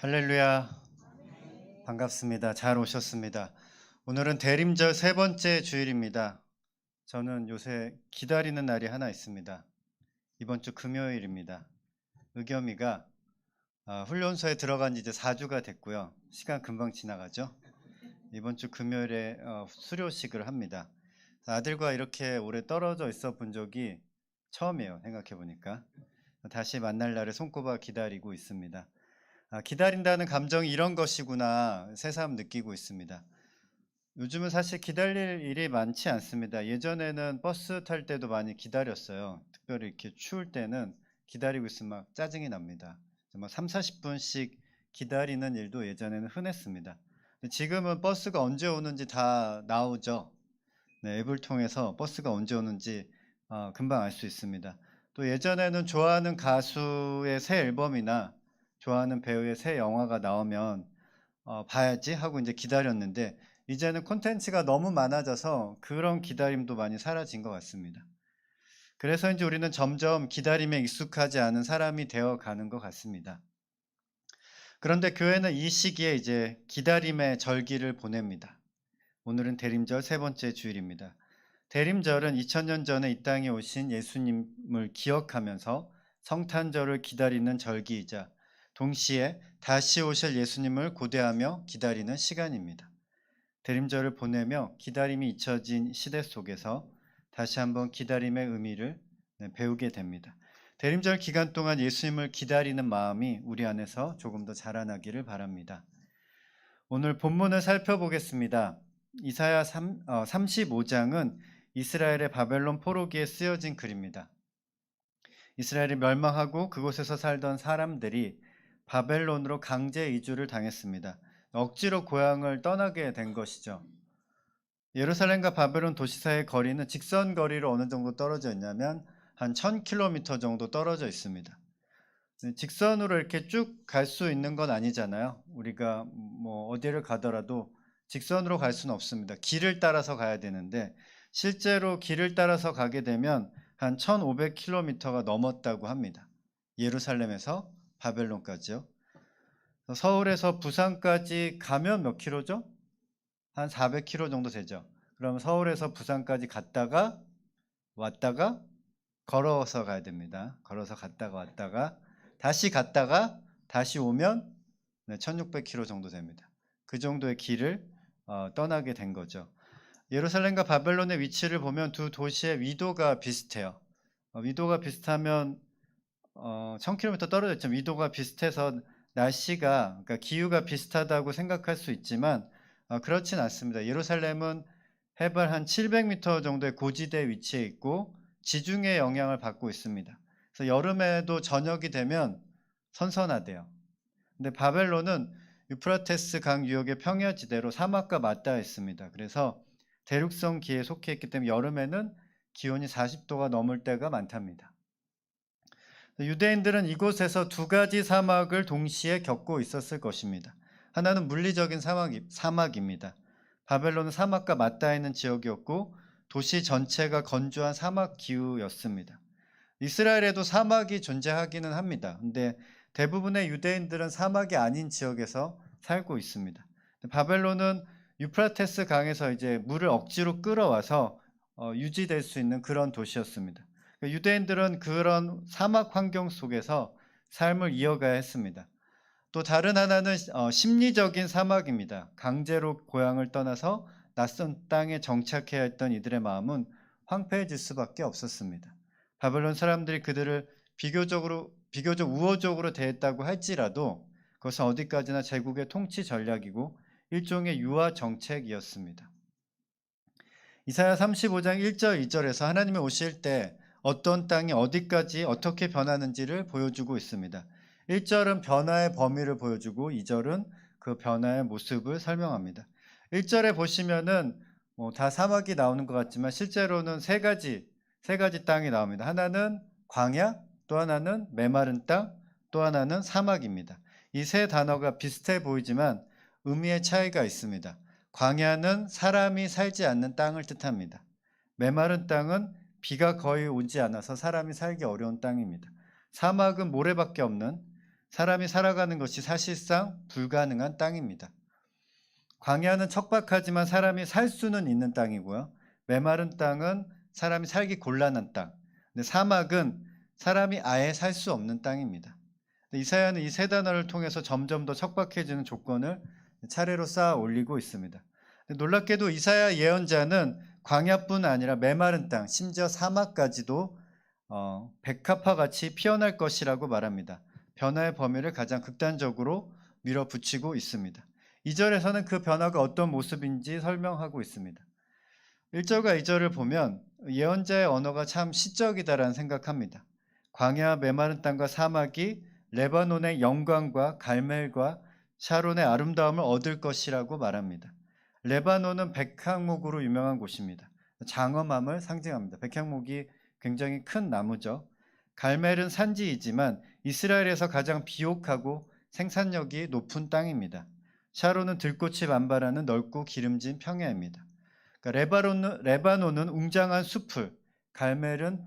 할렐루야. 반갑습니다. 잘 오셨습니다. 오늘은 대림절 세 번째 주일입니다. 저는 요새 기다리는 날이 하나 있습니다. 이번 주 금요일입니다. 의겸이가 훈련소에 들어간 지 이제 4주가 됐고요. 시간 금방 지나가죠. 이번 주 금요일에 수료식을 합니다. 아들과 이렇게 오래 떨어져 있어 본 적이 처음이에요. 생각해 보니까. 다시 만날 날을 손꼽아 기다리고 있습니다. 기다린다는 감정이 이런 것이구나 새삼 느끼고 있습니다. 요즘은 사실 기다릴 일이 많지 않습니다. 예전에는 버스 탈 때도 많이 기다렸어요. 특별히 이렇게 추울 때는 기다리고 있으면 막 짜증이 납니다. 막 3, 40분씩 기다리는 일도 예전에는 흔했습니다. 근데 지금은 버스가 언제 오는지 다 나오죠. 네, 앱을 통해서 버스가 언제 오는지 금방 알 수 있습니다. 또 예전에는 좋아하는 가수의 새 앨범이나 좋아하는 배우의 새 영화가 나오면 '봐야지.' 하고 이제 기다렸는데 이제는 콘텐츠가 너무 많아져서 그런 기다림도 많이 사라진 것 같습니다. 그래서 인제 우리는 점점 기다림에 익숙하지 않은 사람이 되어 가는 것 같습니다. 그런데 교회는 이 시기에 이제 기다림의 절기를 보냅니다. 오늘은 대림절 세 번째 주일입니다. 대림절은 2000년 전에 이 땅에 오신 예수님을 기억하면서 성탄절을 기다리는 절기이자 동시에 다시 오실 예수님을 고대하며 기다리는 시간입니다. 대림절을 보내며 기다림이 잊혀진 시대 속에서 다시 한번 기다림의 의미를 배우게 됩니다. 대림절 기간 동안 예수님을 기다리는 마음이 우리 안에서 조금 더 자라나기를 바랍니다. 오늘 본문을 살펴보겠습니다. 이사야 35장은 이스라엘의 바벨론 포로기에 쓰여진 글입니다. 이스라엘이 멸망하고 그곳에서 살던 사람들이 바벨론으로 강제 이주를 당했습니다. 억지로 고향을 떠나게 된 것이죠. 예루살렘과 바벨론 도시 사이의 거리는 직선 거리로 어느 정도 떨어져 있냐면 한 1000km 정도 떨어져 있습니다. 직선으로 이렇게 쭉 갈 수 있는 건 아니잖아요. 우리가 뭐 어디를 가더라도 직선으로 갈 수는 없습니다. 길을 따라서 가야 되는데 실제로 길을 따라서 가게 되면 한 1500km가 넘었다고 합니다. 예루살렘에서 바벨론까지요. 서울에서 부산까지 가면 몇 킬로죠? 한 400km 정도 되죠. 그럼 서울에서 부산까지 갔다가 왔다가 걸어서 가야 됩니다. 걸어서 갔다가 왔다가 다시 갔다가 다시 오면 1600km 정도 됩니다. 그 정도의 길을 떠나게 된 거죠. 예루살렘과 바벨론의 위치를 보면 두 도시의 위도가 비슷해요. 위도가 비슷하면 1000km 떨어져 있죠. 위도가 비슷해서 날씨가 그러니까 기후가 비슷하다고 생각할 수 있지만 그렇진 않습니다. 예루살렘은 해발 한 700m 정도의 고지대에 위치해 있고 지중해 영향을 받고 있습니다. 그래서 여름에도 저녁이 되면 선선하대요. 근데 바벨론은 유프라테스 강 유역의 평야지대로 사막과 맞닿아 있습니다. 그래서 대륙성 기에 속해 있기 때문에 여름에는 기온이 40도가 넘을 때가 많답니다. 유대인들은 이곳에서 두 가지 사막을 동시에 겪고 있었을 것입니다. 하나는 물리적인 사막입니다. 바벨론은 사막과 맞닿아 있는 지역이었고 도시 전체가 건조한 사막 기후였습니다. 이스라엘에도 사막이 존재하기는 합니다. 근데 대부분의 유대인들은 사막이 아닌 지역에서 살고 있습니다. 바벨론은 유프라테스 강에서 이제 물을 억지로 끌어와서 유지될 수 있는 그런 도시였습니다. 유대인들은 그런 사막 환경 속에서 삶을 이어가야 했습니다. 또 다른 하나는 심리적인 사막입니다. 강제로 고향을 떠나서 낯선 땅에 정착해야 했던 이들의 마음은 황폐해질 수밖에 없었습니다. 바벨론 사람들이 그들을 비교적 우호적으로 대했다고 할지라도 그것은 어디까지나 제국의 통치 전략이고 일종의 유화 정책이었습니다. 이사야 35장 1절 2절에서 하나님이 오실 때 어떤 땅이 어디까지 어떻게 변하는지를 보여주고 있습니다. 1절은 변화의 범위를 보여주고 2절은 그 변화의 모습을 설명합니다. 1절에 보시면은 다 사막이 나오는 것 같지만 실제로는 세 가지 땅이 나옵니다. 하나는 광야, 또 하나는 메마른 땅, 또 하나는 사막입니다. 이 세 단어가 비슷해 보이지만 의미의 차이가 있습니다. 광야는 사람이 살지 않는 땅을 뜻합니다. 메마른 땅은 비가 거의 오지 않아서 사람이 살기 어려운 땅입니다. 사막은 모래밖에 없는 사람이 살아가는 것이 사실상 불가능한 땅입니다. 광야는 척박하지만 사람이 살 수는 있는 땅이고요. 메마른 땅은 사람이 살기 곤란한 땅. 근데 사막은 사람이 아예 살 수 없는 땅입니다. 이사야는 이 세 단어를 통해서 점점 더 척박해지는 조건을 차례로 쌓아 올리고 있습니다. 놀랍게도 이사야 예언자는 광야뿐 아니라 메마른 땅, 심지어 사막까지도 백합화 같이 피어날 것이라고 말합니다. 변화의 범위를 가장 극단적으로 밀어붙이고 있습니다. 2절에서는 그 변화가 어떤 모습인지 설명하고 있습니다. 1절과 2절을 보면 예언자의 언어가 참 시적이다라는 생각합니다. 광야 메마른 땅과 사막이 레바논의 영광과 갈멜과 샤론의 아름다움을 얻을 것이라고 말합니다. 레바논은 백향목으로 유명한 곳입니다. 장엄함을 상징합니다. 백향목이 굉장히 큰 나무죠. 갈멜은 산지이지만 이스라엘에서 가장 비옥하고 생산력이 높은 땅입니다. 샤론은 들꽃이 만발하는 넓고 기름진 평야입니다. 그러니까 레바논은 웅장한 숲을, 갈멜은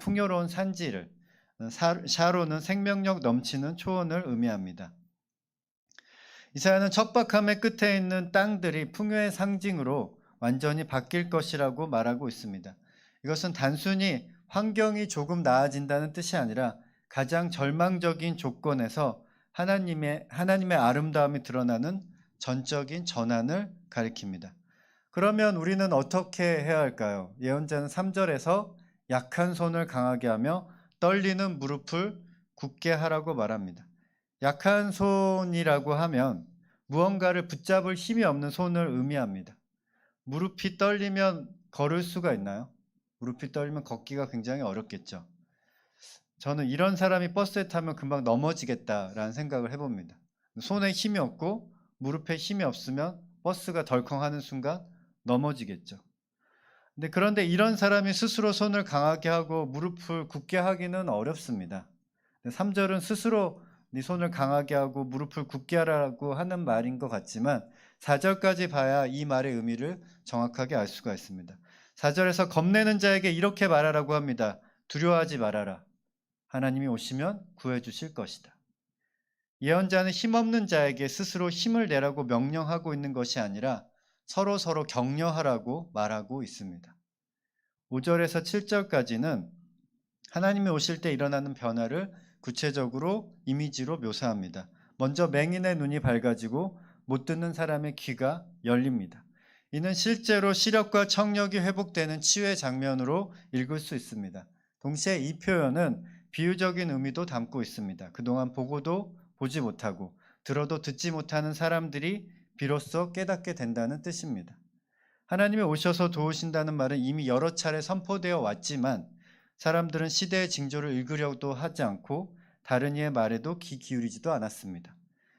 풍요로운 산지를, 샤론은 생명력 넘치는 초원을 의미합니다. 이사야는 척박함의 끝에 있는 땅들이 풍요의 상징으로 완전히 바뀔 것이라고 말하고 있습니다. 이것은 단순히 환경이 조금 나아진다는 뜻이 아니라 가장 절망적인 조건에서 하나님의 아름다움이 드러나는 전적인 전환을 가리킵니다. 그러면 우리는 어떻게 해야 할까요? 예언자는 3절에서 약한 손을 강하게 하며 떨리는 무릎을 굳게 하라고 말합니다. 약한 손이라고 하면 무언가를 붙잡을 힘이 없는 손을 의미합니다. 무릎이 떨리면 걸을 수가 있나요? 무릎이 떨리면 걷기가 굉장히 어렵겠죠. 저는 이런 사람이 버스에 타면 금방 넘어지겠다라는 생각을 해봅니다. 손에 힘이 없고 무릎에 힘이 없으면 버스가 덜컹하는 순간 넘어지겠죠. 그런데 이런 사람이 스스로 손을 강하게 하고 무릎을 굳게 하기는 어렵습니다. 3절은 스스로 네 손을 강하게 하고 무릎을 굳게 하라고 하는 말인 것 같지만 4절까지 봐야 이 말의 의미를 정확하게 알 수가 있습니다. 4절에서 겁내는 자에게 이렇게 말하라고 합니다. 두려워하지 말아라. 하나님이 오시면 구해주실 것이다. 예언자는 힘없는 자에게 스스로 힘을 내라고 명령하고 있는 것이 아니라 서로 격려하라고 말하고 있습니다. 5절에서 7절까지는 하나님이 오실 때 일어나는 변화를 구체적으로 이미지로 묘사합니다. 먼저 맹인의 눈이 밝아지고 못 듣는 사람의 귀가 열립니다. 이는 실제로 시력과 청력이 회복되는 치유의 장면으로 읽을 수 있습니다. 동시에 이 표현은 비유적인 의미도 담고 있습니다. 그동안 보고도 보지 못하고 들어도 듣지 못하는 사람들이 비로소 깨닫게 된다는 뜻입니다. 하나님이 오셔서 도우신다는 말은 이미 여러 차례 선포되어 왔지만 사람들은 시대의 징조를 읽으려도 하지 않고 다른 이의 말에도 귀 기울이지도 않았습니다.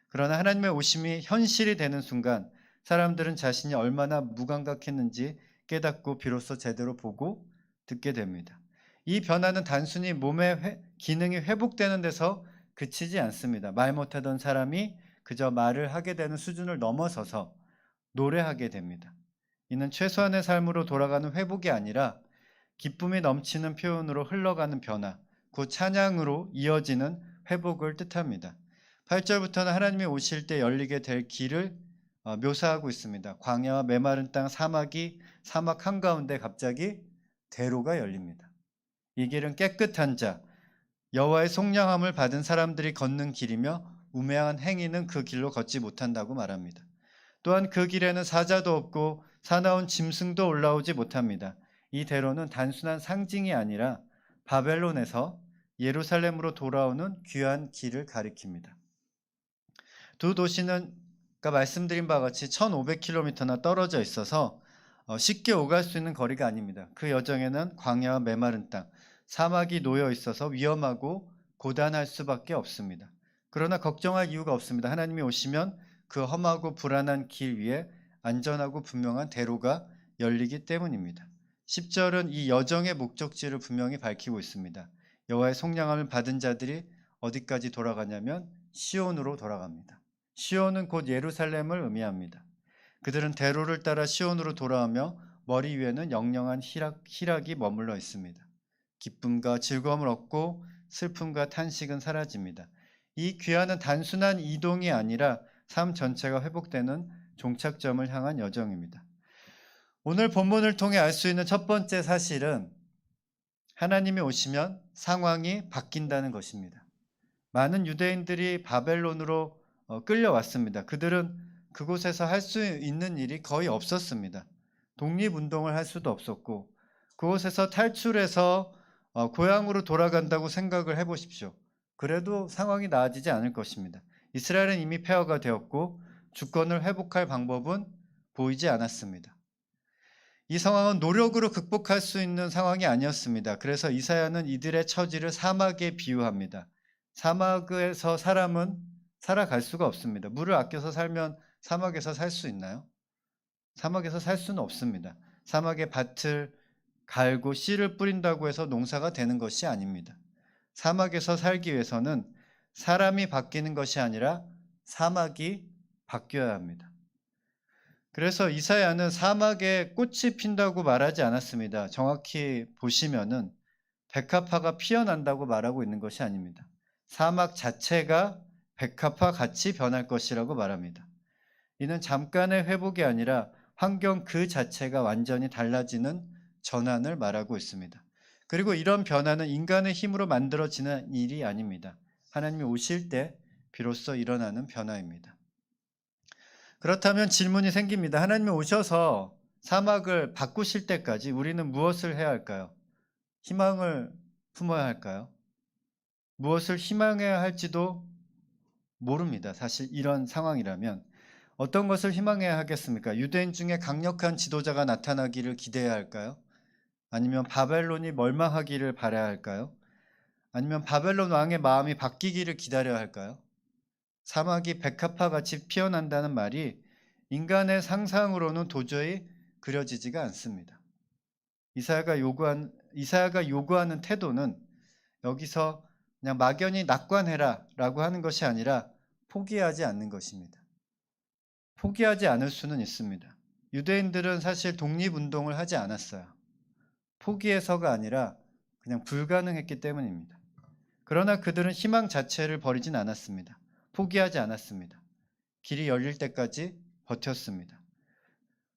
그러나 하나님의 오심이 현실이 되는 순간 사람들은 자신이 얼마나 무감각했는지 깨닫고 비로소 제대로 보고 듣게 됩니다. 이 변화는 단순히 몸의 기능이 회복되는 데서 그치지 않습니다. 말 못하던 사람이 그저 말을 하게 되는 수준을 넘어서서 노래하게 됩니다. 이는 최소한의 삶으로 돌아가는 회복이 아니라 기쁨이 넘치는 표현으로 흘러가는 변화, 곧 찬양으로 이어지는 회복을 뜻합니다. 8절부터는 하나님이 오실 때 열리게 될 길을 묘사하고 있습니다. 광야와 메마른 땅 사막 한가운데 갑자기 대로가 열립니다. 이 길은 깨끗한 자, 여호와의 속량함을 받은 사람들이 걷는 길이며 우매한 행위는 그 길로 걷지 못한다고 말합니다. 또한 그 길에는 사자도 없고 사나운 짐승도 올라오지 못합니다. 이 대로는 단순한 상징이 아니라 바벨론에서 예루살렘으로 돌아오는 귀한 길을 가리킵니다. 두 도시는 아까 말씀드린 바와 같이 1500km나 떨어져 있어서 쉽게 오갈 수 있는 거리가 아닙니다. 그 여정에는 광야와 메마른 땅, 사막이 놓여 있어서 위험하고 고단할 수밖에 없습니다. 그러나 걱정할 이유가 없습니다. 하나님이 오시면 그 험하고 불안한 길 위에 안전하고 분명한 대로가 열리기 때문입니다. 10절은 이 여정의 목적지를 분명히 밝히고 있습니다. 여호와의 속량함을 받은 자들이 어디까지 돌아가냐면 시온으로 돌아갑니다. 시온은 곧 예루살렘을 의미합니다. 그들은 대로를 따라 시온으로 돌아오며 머리 위에는 영영한 희락이 머물러 있습니다. 기쁨과 즐거움을 얻고 슬픔과 탄식은 사라집니다. 이 귀환은 단순한 이동이 아니라 삶 전체가 회복되는 종착점을 향한 여정입니다. 오늘 본문을 통해 알 수 있는 첫 번째 사실은 하나님이 오시면 상황이 바뀐다는 것입니다. 많은 유대인들이 바벨론으로 끌려왔습니다. 그들은 그곳에서 할 수 있는 일이 거의 없었습니다. 독립운동을 할 수도 없었고 그곳에서 탈출해서 고향으로 돌아간다고 생각을 해보십시오. 그래도 상황이 나아지지 않을 것입니다. 이스라엘은 이미 폐허가 되었고 주권을 회복할 방법은 보이지 않았습니다. 이 상황은 노력으로 극복할 수 있는 상황이 아니었습니다. 그래서 이사야는 이들의 처지를 사막에 비유합니다. 사막에서 사람은 살아갈 수가 없습니다. 물을 아껴서 살면 사막에서 살 수 있나요? 사막에서 살 수는 없습니다. 사막에 밭을 갈고 씨를 뿌린다고 해서 농사가 되는 것이 아닙니다. 사막에서 살기 위해서는 사람이 바뀌는 것이 아니라 사막이 바뀌어야 합니다. 그래서 이사야는 사막에 꽃이 핀다고 말하지 않았습니다. 정확히 보시면은 백합화가 피어난다고 말하고 있는 것이 아닙니다. 사막 자체가 백합화 같이 변할 것이라고 말합니다. 이는 잠깐의 회복이 아니라 환경 그 자체가 완전히 달라지는 전환을 말하고 있습니다. 그리고 이런 변화는 인간의 힘으로 만들어지는 일이 아닙니다. 하나님이 오실 때 비로소 일어나는 변화입니다. 그렇다면 질문이 생깁니다. 하나님이 오셔서 사막을 바꾸실 때까지 우리는 무엇을 해야 할까요? 희망을 품어야 할까요? 무엇을 희망해야 할지도 모릅니다. 사실 이런 상황이라면 어떤 것을 희망해야 하겠습니까? 유대인 중에 강력한 지도자가 나타나기를 기대해야 할까요? 아니면 바벨론이 멸망하기를 바라야 할까요? 아니면 바벨론 왕의 마음이 바뀌기를 기다려야 할까요? 사막이 백합화같이 피어난다는 말이 인간의 상상으로는 도저히 그려지지가 않습니다. 이사야가 요구하는 태도는 여기서 그냥 막연히 낙관해라 라고 하는 것이 아니라 포기하지 않는 것입니다. 포기하지 않을 수는 있습니다. 유대인들은 사실 독립운동을 하지 않았어요. 포기해서가 아니라 그냥 불가능했기 때문입니다. 그러나 그들은 희망 자체를 버리진 않았습니다. 포기하지 않았습니다. 길이 열릴 때까지 버텼습니다.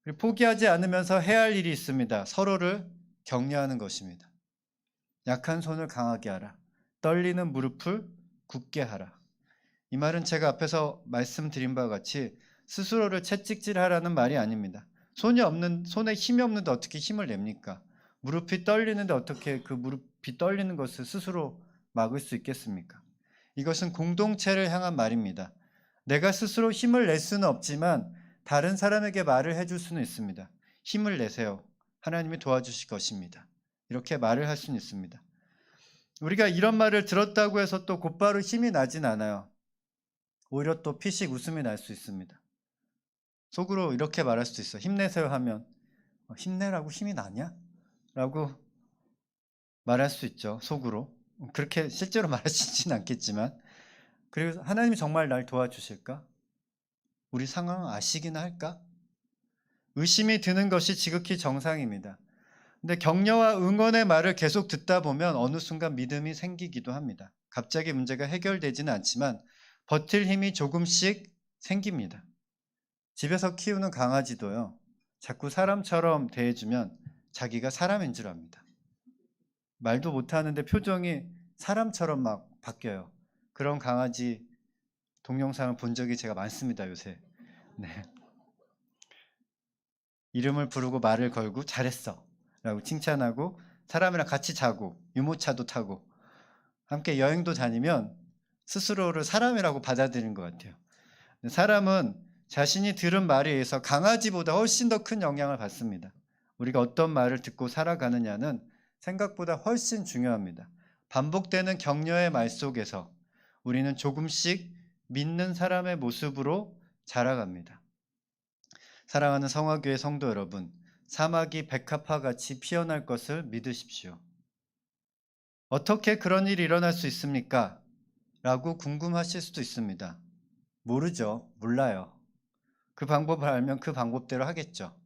그리고 포기하지 않으면서 해야 할 일이 있습니다. 서로를 격려하는 것입니다. 약한 손을 강하게 하라. 떨리는 무릎을 굳게 하라. 이 말은 제가 앞에서 말씀드린 바와 같이 스스로를 채찍질하라는 말이 아닙니다. 손에 힘이 없는데 어떻게 힘을 냅니까? 무릎이 떨리는데 어떻게 그 무릎이 떨리는 것을 스스로 막을 수 있겠습니까? 이것은 공동체를 향한 말입니다. 내가 스스로 힘을 낼 수는 없지만 다른 사람에게 말을 해줄 수는 있습니다. 힘을 내세요. 하나님이 도와주실 것입니다. 이렇게 말을 할 수는 있습니다. 우리가 이런 말을 들었다고 해서 또 곧바로 힘이 나진 않아요. 오히려 또 피식 웃음이 날 수 있습니다. 속으로 이렇게 말할 수도 있어요. 힘내세요 하면 힘내라고 힘이 나냐? 라고 말할 수 있죠. 속으로. 그렇게 실제로 말하시진 않겠지만 그리고 하나님이 정말 날 도와주실까? 우리 상황 아시긴 할까? 의심이 드는 것이 지극히 정상입니다. 근데 격려와 응원의 말을 계속 듣다 보면 어느 순간 믿음이 생기기도 합니다. 갑자기 문제가 해결되지는 않지만 버틸 힘이 조금씩 생깁니다. 집에서 키우는 강아지도요. 자꾸 사람처럼 대해주면 자기가 사람인 줄 압니다. 말도 못하는데 표정이 사람처럼 막 바뀌어요. 그런 강아지 동영상을 본 적이 제가 많습니다. 요새. 네. 이름을 부르고 말을 걸고 잘했어 라고 칭찬하고 사람이랑 같이 자고 유모차도 타고 함께 여행도 다니면 스스로를 사람이라고 받아들이는 것 같아요. 사람은 자신이 들은 말에 의해서 강아지보다 훨씬 더 큰 영향을 받습니다. 우리가 어떤 말을 듣고 살아가느냐는 생각보다 훨씬 중요합니다. 반복되는 격려의 말 속에서 우리는 조금씩 믿는 사람의 모습으로 자라갑니다. 사랑하는 성화교회 성도 여러분, 사막이 백합화같이 피어날 것을 믿으십시오. 어떻게 그런 일이 일어날 수 있습니까? 라고 궁금하실 수도 있습니다. 모르죠. 몰라요. 그 방법을 알면 그 방법대로 하겠죠.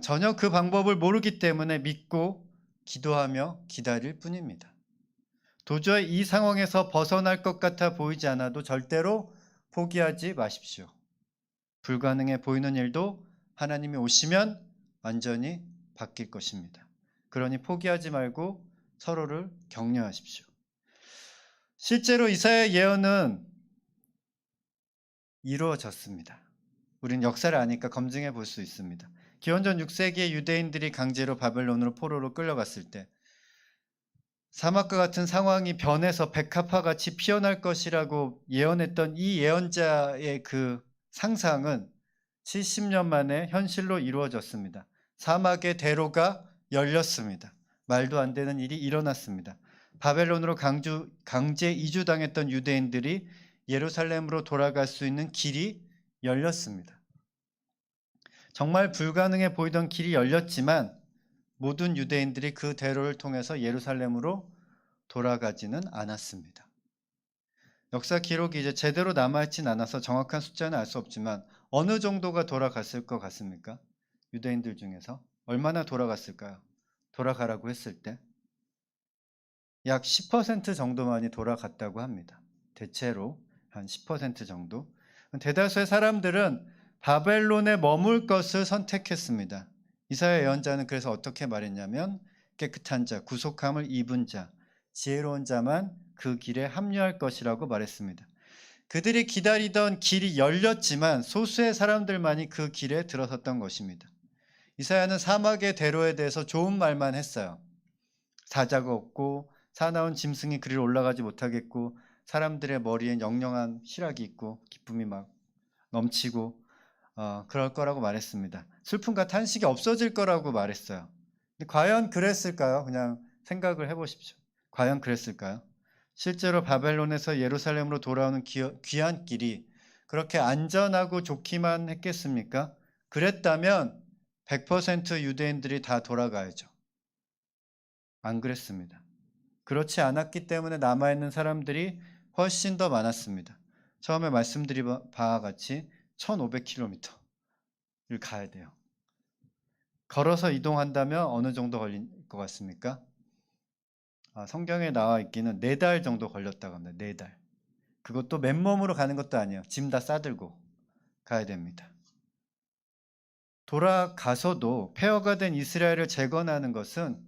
전혀 그 방법을 모르기 때문에 믿고 기도하며 기다릴 뿐입니다. 도저히 이 상황에서 벗어날 것 같아 보이지 않아도 절대로 포기하지 마십시오. 불가능해 보이는 일도 하나님이 오시면 완전히 바뀔 것입니다. 그러니 포기하지 말고 서로를 격려하십시오. 실제로 이사야의 예언은 이루어졌습니다. 우린 역사를 아니까 검증해 볼 수 있습니다. 기원전 6세기에 유대인들이 강제로 바벨론으로 포로로 끌려갔을 때 사막과 같은 상황이 변해서 백합화 같이 피어날 것이라고 예언했던 이 예언자의 그 상상은 70년 만에 현실로 이루어졌습니다. 사막의 대로가 열렸습니다. 말도 안 되는 일이 일어났습니다. 바벨론으로 강제 이주당했던 유대인들이 예루살렘으로 돌아갈 수 있는 길이 열렸습니다. 정말 불가능해 보이던 길이 열렸지만 모든 유대인들이 그 대로를 통해서 예루살렘으로 돌아가지는 않았습니다. 역사 기록이 이제 제대로 남아있진 않아서 정확한 숫자는 알 수 없지만 어느 정도가 돌아갔을 것 같습니까? 유대인들 중에서 얼마나 돌아갔을까요? 돌아가라고 했을 때 약 10% 정도만이 돌아갔다고 합니다. 대체로 한 10% 정도. 대다수의 사람들은 바벨론에 머물 것을 선택했습니다. 이사야 예언자는 그래서 어떻게 말했냐면 깨끗한 자, 구속함을 입은 자, 지혜로운 자만 그 길에 합류할 것이라고 말했습니다. 그들이 기다리던 길이 열렸지만 소수의 사람들만이 그 길에 들어섰던 것입니다. 이사야는 사막의 대로에 대해서 좋은 말만 했어요. 사자가 없고 사나운 짐승이 그리로 올라가지 못하겠고 사람들의 머리엔 영영한 희락이 있고 기쁨이 막 넘치고 그럴 거라고 말했습니다. 슬픔과 탄식이 없어질 거라고 말했어요. 근데 과연 그랬을까요? 그냥 생각을 해보십시오. 과연 그랬을까요? 실제로 바벨론에서 예루살렘으로 돌아오는 귀한 길이 그렇게 안전하고 좋기만 했겠습니까? 그랬다면 100% 유대인들이 다 돌아가야죠. 안 그랬습니다. 그렇지 않았기 때문에 남아있는 사람들이 훨씬 더 많았습니다. 처음에 말씀드린 바와 같이 1500km를 가야 돼요. 걸어서 이동한다면 어느 정도 걸릴 것 같습니까? 성경에 나와 있기는 4달 정도 걸렸다고 합니다. 4달. 그것도 맨몸으로 가는 것도 아니에요. 짐 다 싸들고 가야 됩니다. 돌아가서도 폐허가 된 이스라엘을 재건하는 것은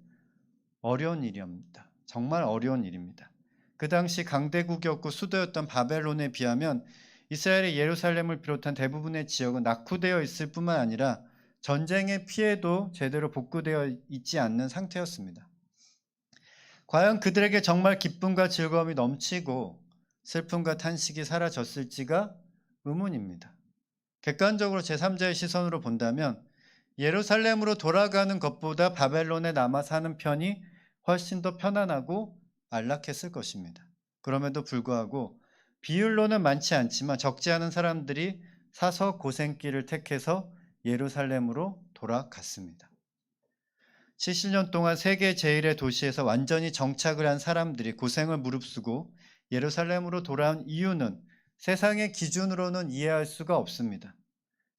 어려운 일입니다. 정말 어려운 일입니다. 그 당시 강대국이었고 수도였던 바벨론에 비하면 이스라엘의 예루살렘을 비롯한 대부분의 지역은 낙후되어 있을 뿐만 아니라 전쟁의 피해도 제대로 복구되어 있지 않는 상태였습니다. 과연 그들에게 정말 기쁨과 즐거움이 넘치고 슬픔과 탄식이 사라졌을지가 의문입니다. 객관적으로 제3자의 시선으로 본다면 예루살렘으로 돌아가는 것보다 바벨론에 남아 사는 편이 훨씬 더 편안하고 안락했을 것입니다. 그럼에도 불구하고 비율로는 많지 않지만 적지 않은 사람들이 사서 고생길을 택해서 예루살렘으로 돌아갔습니다. 70년 동안 세계 제1의 도시에서 완전히 정착을 한 사람들이 고생을 무릅쓰고 예루살렘으로 돌아온 이유는 세상의 기준으로는 이해할 수가 없습니다.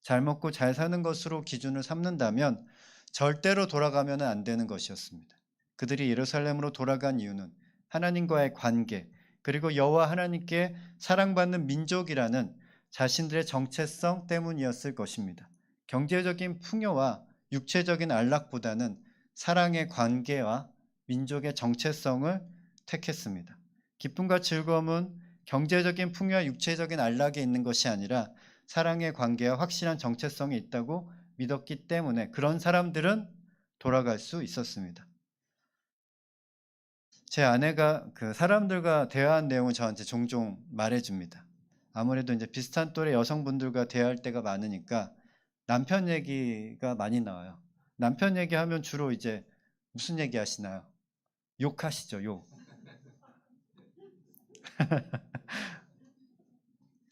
잘 먹고 잘 사는 것으로 기준을 삼는다면 절대로 돌아가면 안 되는 것이었습니다. 그들이 예루살렘으로 돌아간 이유는 하나님과의 관계, 그리고 여호와 하나님께 사랑받는 민족이라는 자신들의 정체성 때문이었을 것입니다. 경제적인 풍요와 육체적인 안락보다는 사랑의 관계와 민족의 정체성을 택했습니다. 기쁨과 즐거움은 경제적인 풍요와 육체적인 안락에 있는 것이 아니라 사랑의 관계와 확실한 정체성이 있다고 믿었기 때문에 그런 사람들은 돌아갈 수 있었습니다. 제 아내가 그 사람들과 대화한 내용을 저한테 종종 말해줍니다. 아무래도 이제 비슷한 또래 여성분들과 대화할 때가 많으니까 남편 얘기가 많이 나와요. 남편 얘기하면 주로 이제 무슨 얘기 하시나요? 욕하시죠, 욕.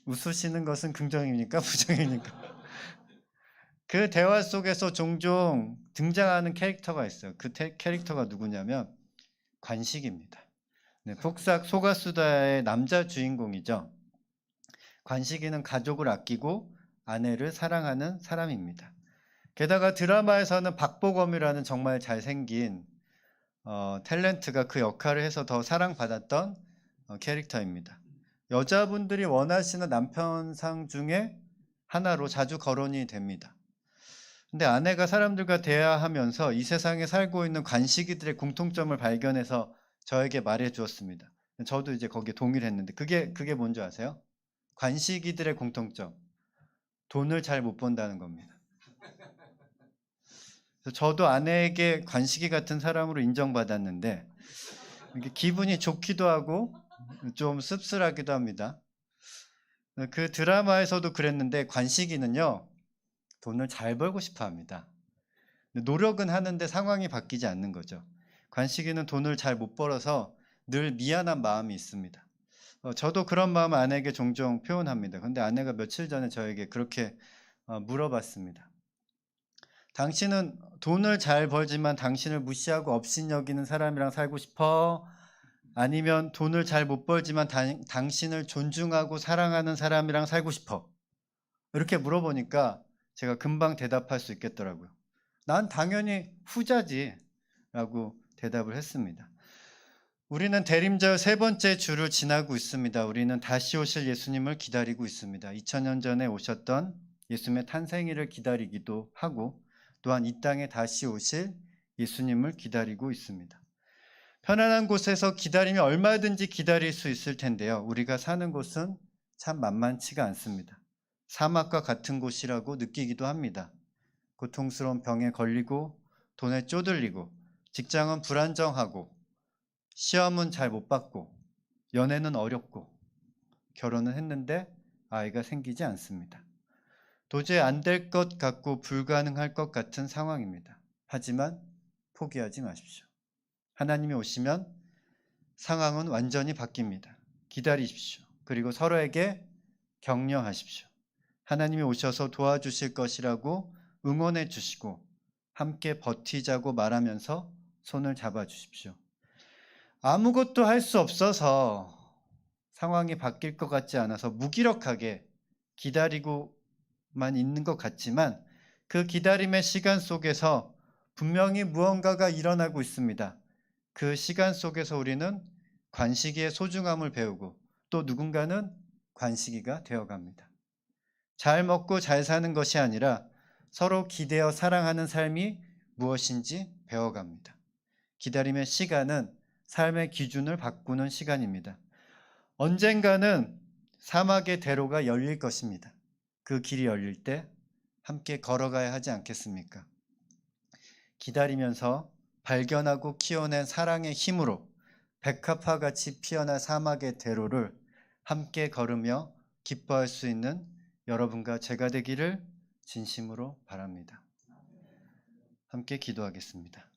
웃으시는 것은 긍정입니까? 부정입니까? 그 대화 속에서 종종 등장하는 캐릭터가 있어요. 그 캐릭터가 누구냐면 관식입니다. 네, 폭삭 소가수다의 남자 주인공이죠. 관식이는 가족을 아끼고 아내를 사랑하는 사람입니다. 게다가 드라마에서는 박보검이라는 정말 잘생긴 탤런트가 그 역할을 해서 더 사랑받았던 캐릭터입니다. 여자분들이 원하시는 남편상 중에 하나로 자주 거론이 됩니다. 근데 아내가 사람들과 대화하면서 이 세상에 살고 있는 관식이들의 공통점을 발견해서 저에게 말해 주었습니다. 저도 이제 거기에 동의를 했는데 그게 뭔지 아세요? 관식이들의 공통점. 돈을 잘 못 번다는 겁니다. 그래서 저도 아내에게 관식이 같은 사람으로 인정받았는데 이게 기분이 좋기도 하고 좀 씁쓸하기도 합니다. 그 드라마에서도 그랬는데 관식이는요, 돈을 잘 벌고 싶어 합니다. 노력은 하는데 상황이 바뀌지 않는 거죠. 관식이는 돈을 잘 못 벌어서 늘 미안한 마음이 있습니다. 저도 그런 마음 아내에게 종종 표현합니다. 근데 아내가 며칠 전에 저에게 그렇게 물어봤습니다. 당신은 돈을 잘 벌지만 당신을 무시하고 업신여기는 사람이랑 살고 싶어? 아니면 돈을 잘 못 벌지만 당신을 존중하고 사랑하는 사람이랑 살고 싶어? 이렇게 물어보니까 제가 금방 대답할 수 있겠더라고요. 난 당연히 후자지 라고 대답을 했습니다. 우리는 대림절 세 번째 주를 지나고 있습니다. 우리는 다시 오실 예수님을 기다리고 있습니다. 2000년 전에 오셨던 예수님의 탄생일을 기다리기도 하고 또한 이 땅에 다시 오실 예수님을 기다리고 있습니다. 편안한 곳에서 기다리면 얼마든지 기다릴 수 있을 텐데요. 우리가 사는 곳은 참 만만치가 않습니다. 사막과 같은 곳이라고 느끼기도 합니다. 고통스러운 병에 걸리고 돈에 쪼들리고 직장은 불안정하고 시험은 잘 못 받고 연애는 어렵고 결혼은 했는데 아이가 생기지 않습니다. 도저히 안 될 것 같고 불가능할 것 같은 상황입니다. 하지만 포기하지 마십시오. 하나님이 오시면 상황은 완전히 바뀝니다. 기다리십시오. 그리고 서로에게 격려하십시오. 하나님이 오셔서 도와주실 것이라고 응원해 주시고 함께 버티자고 말하면서 손을 잡아 주십시오. 아무것도 할 수 없어서 상황이 바뀔 것 같지 않아서 무기력하게 기다리고만 있는 것 같지만 그 기다림의 시간 속에서 분명히 무언가가 일어나고 있습니다. 그 시간 속에서 우리는 관식이의 소중함을 배우고 또 누군가는 관식이가 되어갑니다. 잘 먹고 잘 사는 것이 아니라 서로 기대어 사랑하는 삶이 무엇인지 배워갑니다. 기다림의 시간은 삶의 기준을 바꾸는 시간입니다. 언젠가는 사막의 대로가 열릴 것입니다. 그 길이 열릴 때 함께 걸어가야 하지 않겠습니까? 기다리면서 발견하고 키워낸 사랑의 힘으로 백합화 같이 피어날 사막의 대로를 함께 걸으며 기뻐할 수 있는 여러분과 제가 되기를 진심으로 바랍니다. 함께 기도하겠습니다.